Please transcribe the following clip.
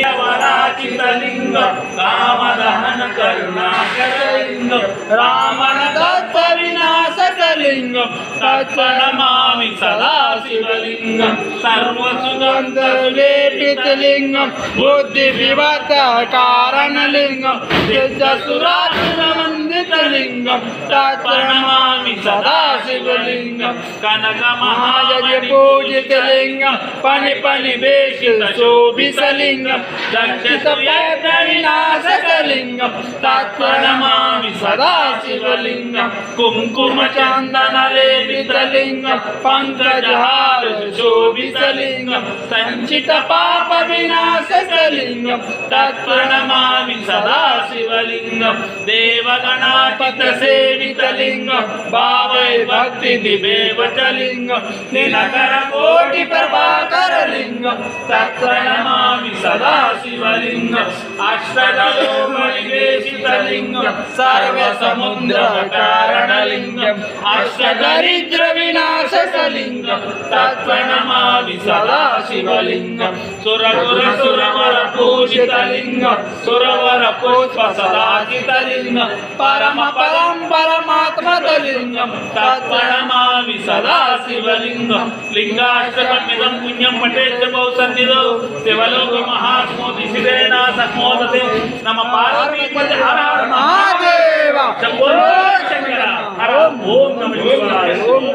वराचितलिंग कामदहन करुणाकरलिंग रामणदत्त विनाशकलिंग तत्प्रणमामि सदा शिवलिंग सर्वसुगन्धलेपितलिंग बुद्धिविवर्त कारणलिंग सिद्धसुरासुरवन्दितलिंग तत्प्रणमामि सदा शिवलिंग कनकमहायज्ञ पूजितलिंग पणिपणिवेशित शोभितलिंग दक्षितविनाशकलिंग तत्प्रणमामि सदा शिवलिंग कुङ्कुमचन्दनलेपितलिंग पङ्कजहार शोभितलिंग सञ्चित पाप विनाशकलिंग तत्प्रणमामि सदा शिवलिंग देवगणार्चित सेवितलिंग भावै भक्ति दिवेवचलिंग दिनकर कोटि प्रभाकरलिंग तत्प्रणमामि सदा शिवलिंग अष्टदलोकनिवेशितलिंग सर्वसमुद्रकारणलिंग अष्टदरिद्र विनाशकलिंग तत्प्रणमामि सदा शिवलिंग सुरवर पूजितलिंग सुरवर पुष्प सदाचितलिंग परम परमात्मतलिंग तत्प्रणमामि सदा शिवलिंग लिंगाष्टकमिदं पुण्यं पठेत् बहुसन्निधौ शिवलोक महात्मोति शिरेण सक्मोदते नमः पार्वतीपते हर हर महादेव शंभो शंकर हर ओम नमः शिवाय।